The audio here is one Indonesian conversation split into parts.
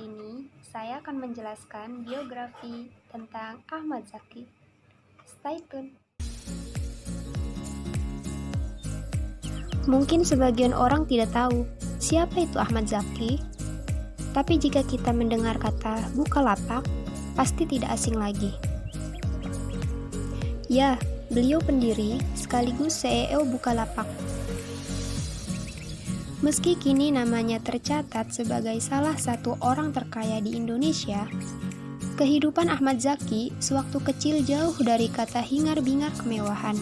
ini, saya akan menjelaskan biografi tentang Ahmad Zaki. Stay tune. Mungkin sebagian orang tidak tahu siapa itu Ahmad Zaki, tapi jika kita mendengar kata Bukalapak, pasti tidak asing lagi. Ya, beliau pendiri sekaligus CEO Bukalapak. Meski kini namanya tercatat sebagai salah satu orang terkaya di Indonesia, kehidupan Ahmad Zaki sewaktu kecil jauh dari kata hingar-bingar kemewahan.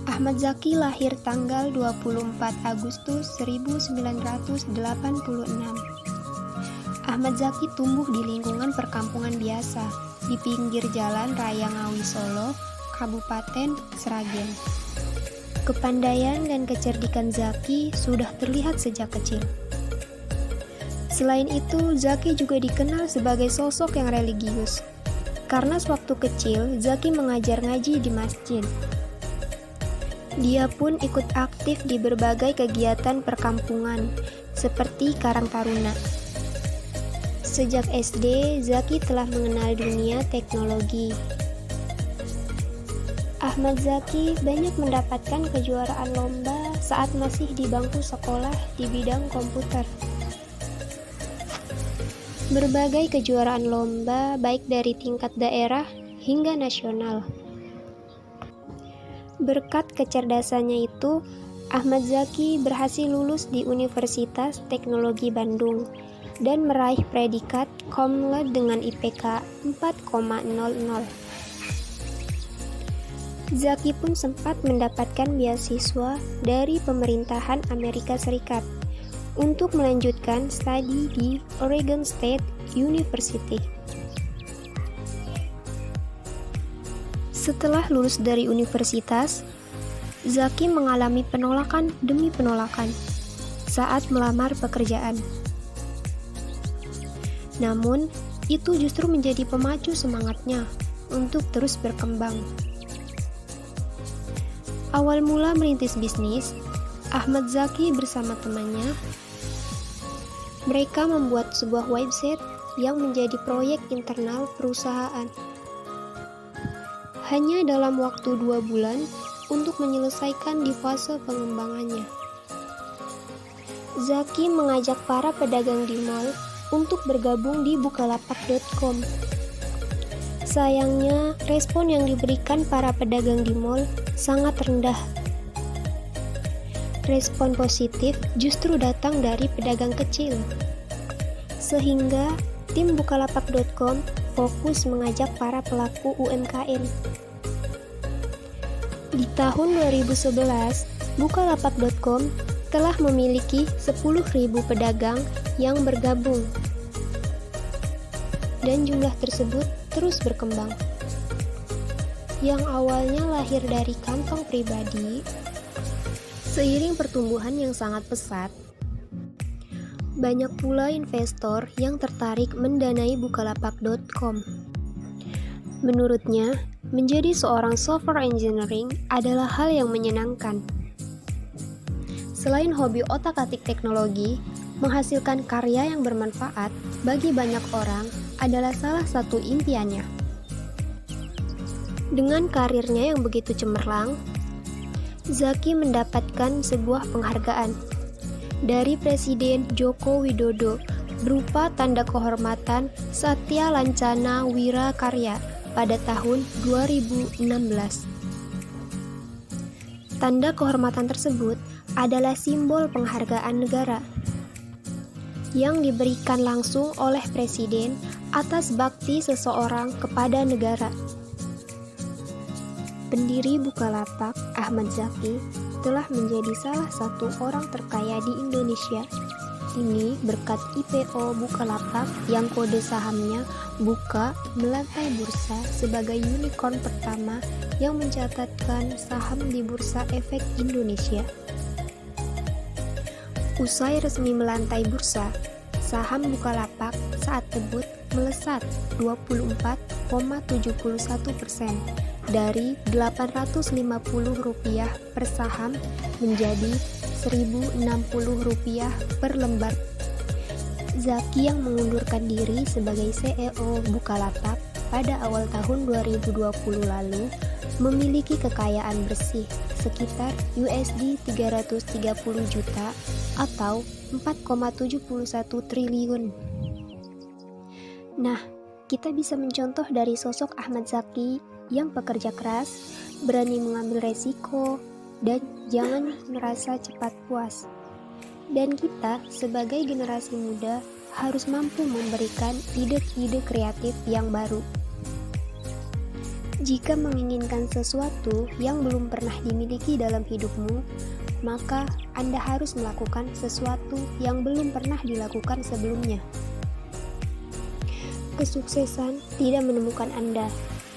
Ahmad Zaki lahir tanggal 24 Agustus 1986. Ahmad Zaki tumbuh di lingkungan perkampungan biasa, di pinggir jalan Raya Ngawi Solo, Kabupaten Sragen. Kepandaian dan kecerdikan Zaki sudah terlihat sejak kecil. Selain itu, Zaki juga dikenal sebagai sosok yang religius. Karena sewaktu kecil, Zaki mengajar ngaji di masjid. Dia pun ikut aktif di berbagai kegiatan perkampungan, seperti Karang Taruna. Sejak SD, Zaki telah mengenal dunia teknologi. Ahmad Zaki banyak mendapatkan kejuaraan lomba saat masih di bangku sekolah di bidang komputer. Berbagai kejuaraan lomba baik dari tingkat daerah hingga nasional. Berkat kecerdasannya itu, Ahmad Zaki berhasil lulus di Universitas Teknologi Bandung dan meraih predikat Cum Laude dengan IPK 4,00. Zaki pun sempat mendapatkan beasiswa dari pemerintahan Amerika Serikat untuk melanjutkan studi di Oregon State University. Setelah lulus dari universitas, Zaki mengalami penolakan demi penolakan saat melamar pekerjaan. Namun, itu justru menjadi pemacu semangatnya untuk terus berkembang. Awal mula merintis bisnis, Ahmad Zaki bersama temannya, mereka membuat sebuah website yang menjadi proyek internal perusahaan. Hanya dalam waktu 2 bulan untuk menyelesaikan di fase pengembangannya. Zaki mengajak para pedagang di mall untuk bergabung di bukalapak.com. Sayangnya, respon yang diberikan para pedagang di mall sangat rendah. Respon positif justru datang dari pedagang kecil. Sehingga, tim bukalapak.com fokus mengajak para pelaku UMKM. Di tahun 2011, bukalapak.com telah memiliki 10.000 pedagang yang bergabung. Dan jumlah tersebut terus berkembang. Yang awalnya lahir dari kantong pribadi, seiring pertumbuhan yang sangat pesat, banyak pula investor yang tertarik mendanai bukalapak.com. Menurutnya, menjadi seorang software engineering adalah hal yang menyenangkan. Selain hobi otak-atik teknologi, menghasilkan karya yang bermanfaat bagi banyak orang adalah salah satu impiannya. Dengan karirnya yang begitu cemerlang, Zaki mendapatkan sebuah penghargaan dari Presiden Joko Widodo berupa tanda kehormatan Satya Lancana Wira Karya pada tahun 2016. Tanda kehormatan tersebut adalah simbol penghargaan negara yang diberikan langsung oleh Presiden atas bakti seseorang kepada negara. Pendiri Bukalapak, Ahmad Zaki, telah menjadi salah satu orang terkaya di Indonesia. Ini berkat IPO Bukalapak yang kode sahamnya Buka melantai bursa sebagai unicorn pertama yang mencatatkan saham di Bursa Efek Indonesia. Usai resmi melantai bursa, saham Bukalapak saat tersebut melesat 24,71% dari Rp850 per saham menjadi Rp1.060 per lembar. Zaki yang mengundurkan diri sebagai CEO Bukalapak pada awal tahun 2020 lalu memiliki kekayaan bersih sekitar USD 330 juta atau 4,71 triliun. Nah, kita bisa mencontoh dari sosok Ahmad Zaki yang pekerja keras, berani mengambil resiko, dan jangan merasa cepat puas. Dan kita sebagai generasi muda harus mampu memberikan ide-ide kreatif yang baru. Jika menginginkan sesuatu yang belum pernah dimiliki dalam hidupmu, maka Anda harus melakukan sesuatu yang belum pernah dilakukan sebelumnya. Kesuksesan tidak menemukan Anda,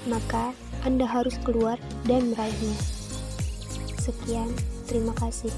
maka Anda harus keluar dan meraihnya. Sekian, terima kasih.